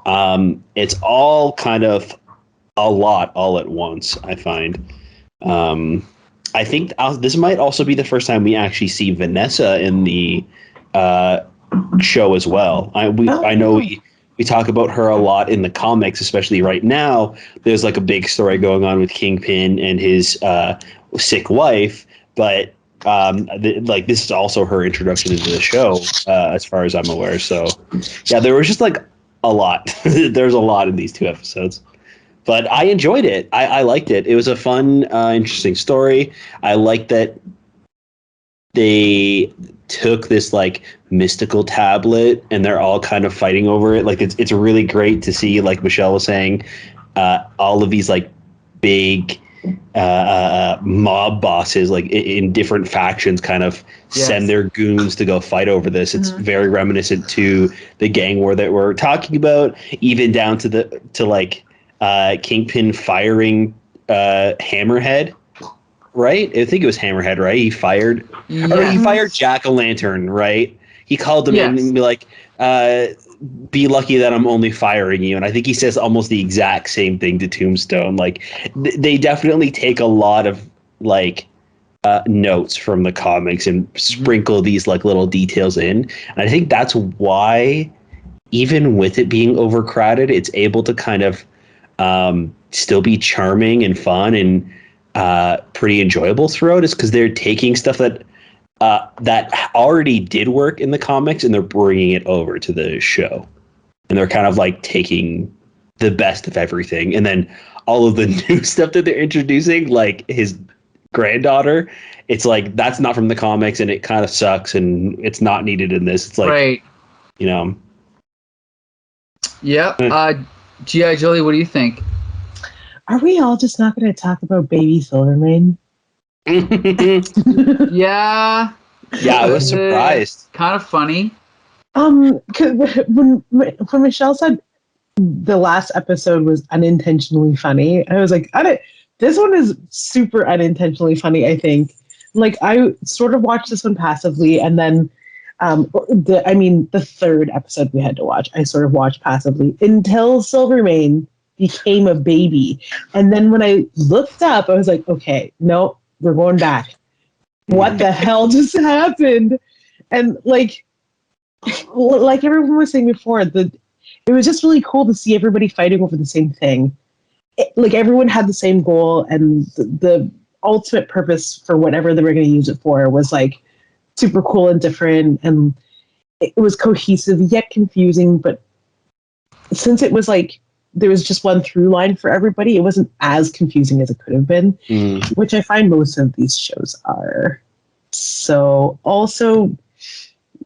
It's all kind of a lot all at once, I find. I think this might also be the first time we actually see Vanessa in the show as well. I know we talk about her a lot in the comics, especially right now. There's like a big story going on with Kingpin and his sick wife, but like this is also her introduction into the show, as far as I'm aware. So yeah, there was just like a lot. There's a lot in these 2 episodes, but I enjoyed it. I liked it. It was a fun, interesting story. I like that they took this like mystical tablet and they're all kind of fighting over it. Like it's really great to see, like Michelle was saying, all of these like big mob bosses like in different factions kind of send their goons to go fight over this. It's very reminiscent to the gang war that we're talking about, even down to like Kingpin firing Hammerhead. Right? I think it was Hammerhead, right? He fired Jack-o'-lantern, right? He called him in and be like, be lucky that I'm only firing you. And I think he says almost the exact same thing to Tombstone. Like, they definitely take a lot of, like, notes from the comics and sprinkle these, like, little details in. And I think that's why, even with it being overcrowded, it's able to kind of still be charming and fun and pretty enjoyable throughout, is because they're taking stuff that already did work in the comics and they're bringing it over to the show, and they're kind of like taking the best of everything, and then all of the new stuff that they're introducing, like his granddaughter, it's like that's not from the comics and it kind of sucks and it's not needed in this. It's like, right, you know. Yep. G.I. Jolie, what do you think? Are we all just not going to talk about Baby Silvermane? Yeah, I was surprised. Kind of funny. When Michelle said the last episode was unintentionally funny, I was like, this one is super unintentionally funny, I think. Like, I sort of watched this one passively, and then the 3rd episode we had to watch, I sort of watched passively until Silvermane became a baby. And then when I looked up, I was like, okay, no, we're going back. What the hell just happened? And like everyone was saying before, it was just really cool to see everybody fighting over the same thing. Like everyone had the same goal, and the ultimate purpose for whatever they were going to use it for was like super cool and different, and it was cohesive yet confusing. But since it was like there was just one through line for everybody, it wasn't as confusing as it could have been, which I find most of these shows are. So also,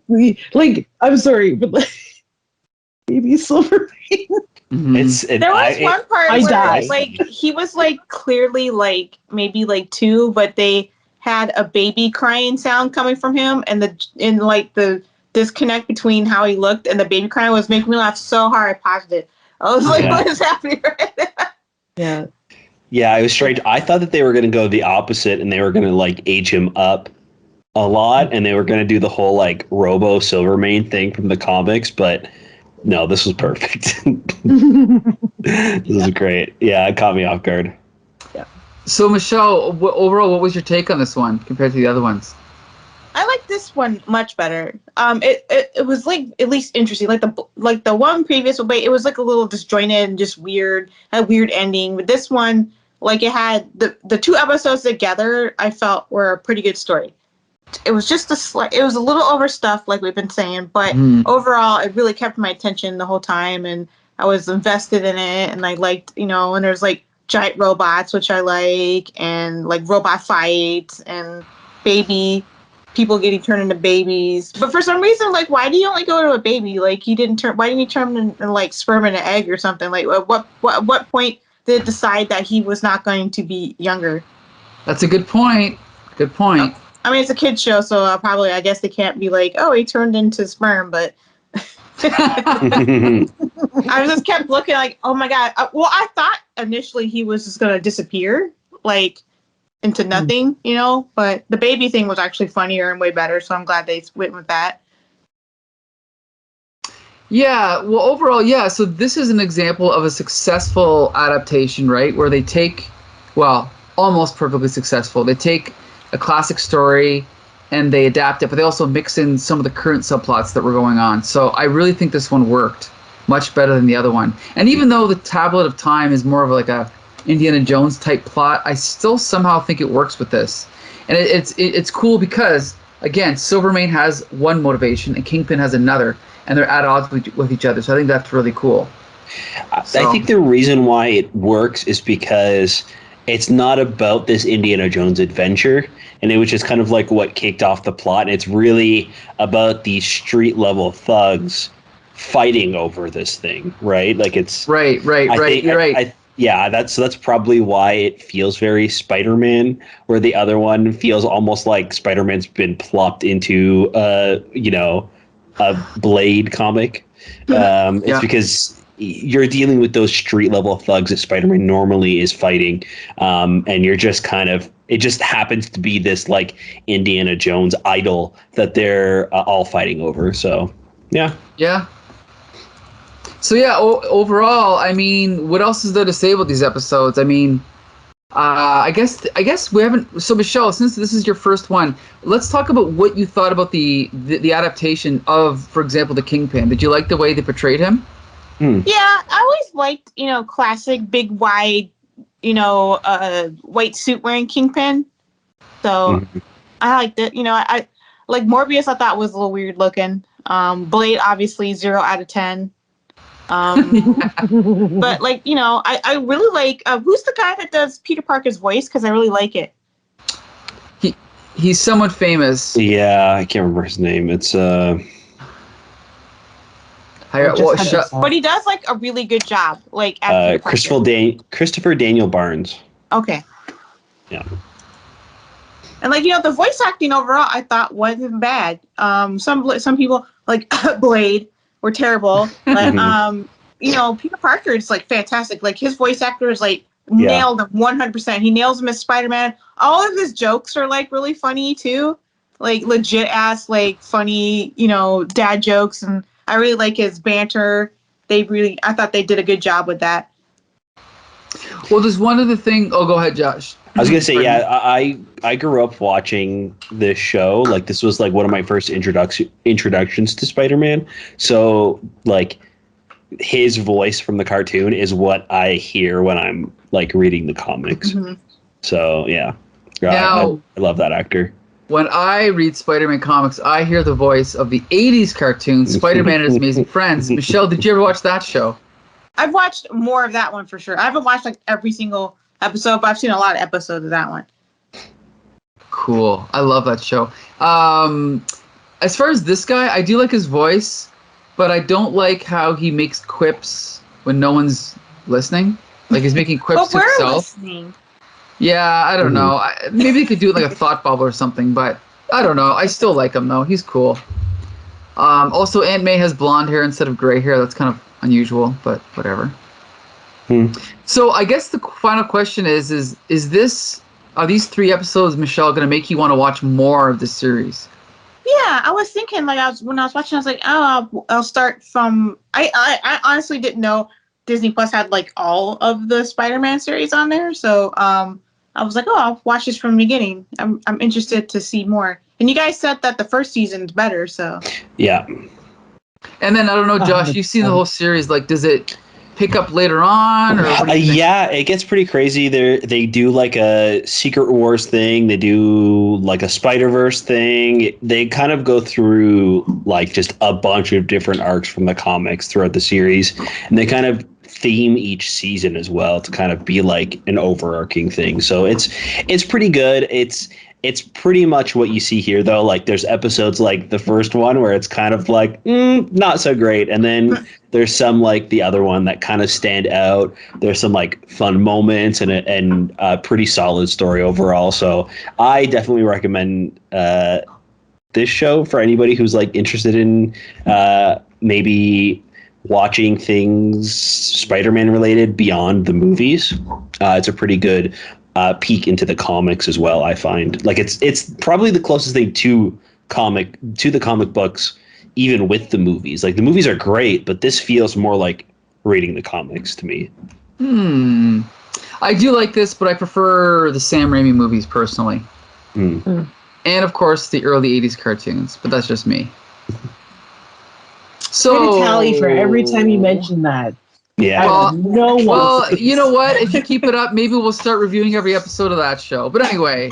I'm sorry, but like, Baby Silvermane. There was one part where like he was like clearly like maybe like 2, but they had a baby crying sound coming from him, and the disconnect between how he looked and the baby crying was making me laugh so hard I paused it. I was like, what is happening right now? Yeah, it was strange. I thought that they were going to go the opposite, and they were going to like age him up a lot, and they were going to do the whole like Robo Silvermane thing from the comics, but no, this was perfect. This was great. Yeah, it caught me off guard. Yeah. So Michelle, overall, what was your take on this one compared to the other ones? I liked this one much better. It was like at least interesting. Like the one previous, but it was like a little disjointed and just weird, a weird ending. But this one, like it had the two episodes together, I felt were a pretty good story. It was just it was a little overstuffed, like we've been saying, but overall, it really kept my attention the whole time, and I was invested in it, and I liked, and there's like giant robots, which I like, and like robot fights and people getting turned into babies. But for some reason, like, why do you only go to a baby? Like, why didn't he turn into like sperm and an egg or something? Like, what point did it decide that he was not going to be younger? That's a good point. Good point. I mean, it's a kid's show, so I guess they can't be like, oh, he turned into sperm, but I just kept looking like, oh my God. Well, I thought initially he was just going to disappear, like, into nothing, but the baby thing was actually funnier and way better, so I'm glad they went with that. Yeah, well, overall, yeah, so this is an example of a successful adaptation, right, where they take, well, almost perfectly successful. They take a classic story and they adapt it, but they also mix in some of the current subplots that were going on. So I really think this one worked much better than the other one. And even though the Tablet of Time is more of like a Indiana Jones type plot, I still somehow think it works with this. And it's cool because, again, Silvermane has one motivation and Kingpin has another, and they're at odds with each other. So I think that's really cool. I think the reason why it works is because it's not about this Indiana Jones adventure, and it was just kind of like what kicked off the plot. And it's really about these street level thugs fighting over this thing, right? Like it's right. You're right. That's probably why it feels very Spider-Man, where the other one feels almost like Spider-Man's been plopped into a Blade comic. It's because you're dealing with those street level thugs that Spider-Man normally is fighting, and you're just it just happens to be this like Indiana Jones idol that they're all fighting over. So yeah. So yeah, overall, I mean, what else is there to say about these episodes? I mean, I guess we haven't. So Michelle, since this is your first one, let's talk about what you thought about the adaptation of, for example, the Kingpin. Did you like the way they portrayed him? Yeah, I always liked, classic big wide, white suit wearing Kingpin. So I liked it. I like Morbius. I thought was a little weird looking. Blade, obviously 0 out of 10. But like, I really like, who's the guy that does Peter Parker's voice? Because I really like it. He's somewhat famous. Yeah, I can't remember his name. It's but he does like a really good job. Like Christopher Daniel Barnes. Okay. Yeah. And like, the voice acting overall, I thought wasn't bad. Some people like Blade were terrible. But Peter Parker is like fantastic. Like his voice actor is like nailed him 100%. He nails him as Spider-Man. All of his jokes are like really funny too. Like legit ass, like funny, dad jokes, and I really like his banter. I thought they did a good job with that. Well, there's one other thing. Oh, go ahead, Josh. I was gonna say, I grew up watching this show. Like this was like one of my first introductions to Spider-Man. So like his voice from the cartoon is what I hear when I'm like reading the comics. Mm-hmm. So yeah, I love that actor. When I read Spider-Man comics, I hear the voice of the 80s cartoon, Spider-Man and His Amazing Friends. Michelle, did you ever watch that show? I've watched more of that one for sure. I haven't watched like every single episode, but I've seen a lot of episodes of that one. Cool. I love that show. As far as this guy, I do like his voice, but I don't like how he makes quips when no one's listening. Like he's making quips to himself. Listening. Yeah, I don't know. Maybe he could do it like a thought bubble or something, but I don't know. I still like him though. He's cool. Also, Aunt May has blonde hair instead of gray hair. That's kind of unusual, but whatever. So I guess the final question is are these 3 episodes, Michelle, going to make you want to watch more of the series? Yeah, I was thinking when I was watching, I was like, oh, I'll start from. I honestly didn't know Disney Plus had like all of the Spider-Man series on there, so I was like, oh, I'll watch this from the beginning. I'm interested to see more. And you guys said that the first season's better, so. Yeah. And then I don't know, Josh, you've seen the whole series. Like, does it pick up later on, or what do you think? Yeah, it gets pretty crazy. They do like a Secret Wars thing. They do like a Spider-Verse thing. They kind of go through like just a bunch of different arcs from the comics throughout the series, and they kind of theme each season as well to kind of be like an overarching thing. So it's pretty good. It's pretty much what you see here, though. Like, there's episodes like the first one where it's kind of like, not so great. And then there's some like the other one that kind of stand out. There's some like fun moments and a pretty solid story overall. So I definitely recommend this show for anybody who's like interested in maybe watching things Spider-Man related beyond the movies. It's a pretty good peek into the comics as well. I find like it's probably the closest thing to the comic books, even with the movies. Like, the movies are great, but this feels more like reading the comics to me. I do like this, but I prefer the Sam Raimi movies personally, and of course the early '80s cartoons. But that's just me. So tally for every time you mention that. Yeah. Well, you know what? If you keep it up, maybe we'll start reviewing every episode of that show. But anyway,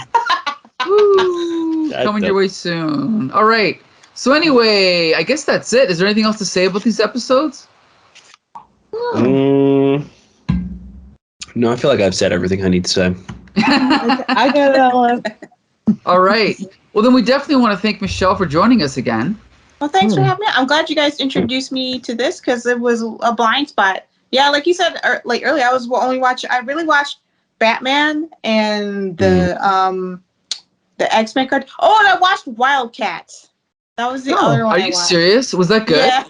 coming your way soon. All right. So anyway, I guess that's it. Is there anything else to say about these episodes? No, I feel like I've said everything I need to say. I got it all. All right. Well, then we definitely want to thank Michelle for joining us again. Well, thanks for having me. I'm glad you guys introduced me to this because it was a blind spot. Yeah, like you said, like earlier, I really watched Batman and the X-Men card. Oh, and I watched Wildcats. That was the other one. Are you serious? Was that good? Yeah.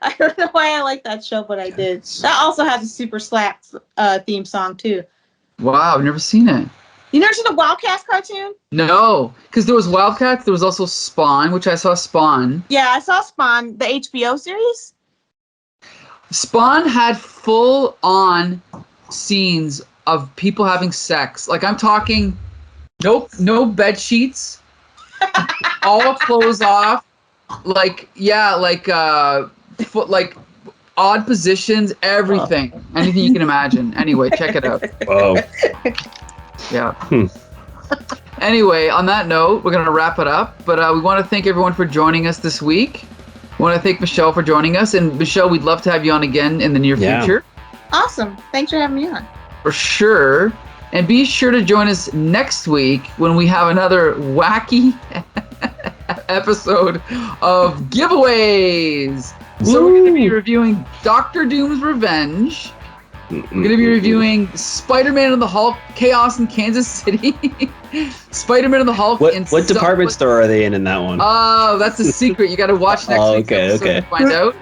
I don't know why I like that show, but I did. That also has a super slap theme song too. Wow, I've never seen it. You never seen the Wildcats cartoon? No, because there was Wildcats. There was also Spawn, which I saw Spawn. Yeah, I saw Spawn, the HBO series. Spawn had full-on scenes of people having sex. Like, I'm talking, no bed sheets, all clothes off. Like, yeah, like odd positions, everything, anything you can imagine. Anyway, check it out. Whoa. Yeah. Anyway, on that note, we're going to wrap it up. But we want to thank everyone for joining us this week. We want to thank Michelle for joining us. And Michelle, we'd love to have you on again in the near future. Awesome. Thanks for having me on. For sure. And be sure to join us next week when we have another wacky episode of giveaways. So we're going to be reviewing Doctor Doom's Revenge. We're going to be reviewing Spider-Man and the Hulk, Chaos in Kansas City. Spider-Man and the Hulk. What department store are they in that one? Oh, that's a secret. You got to watch next week's episode to find out.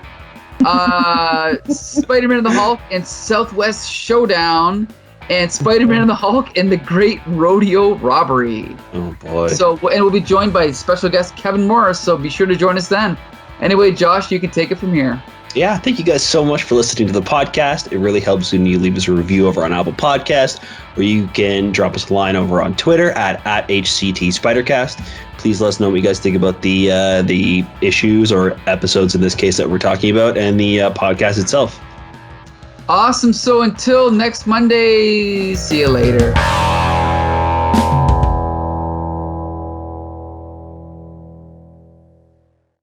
Spider-Man and the Hulk and Southwest Showdown, and Spider-Man and the Hulk and the Great Rodeo Robbery. Oh boy! So, and we'll be joined by special guest Kevin Morris. So be sure to join us then. Anyway, Josh, you can take it from here. Yeah, thank you guys so much for listening to the podcast. It really helps when you leave us a review over on Apple Podcast, or you can drop us a line over on Twitter at HCTSpidercast. Please let us know what you guys think about the issues or episodes in this case that we're talking about, and the podcast itself. Awesome. So until next Monday, see you later.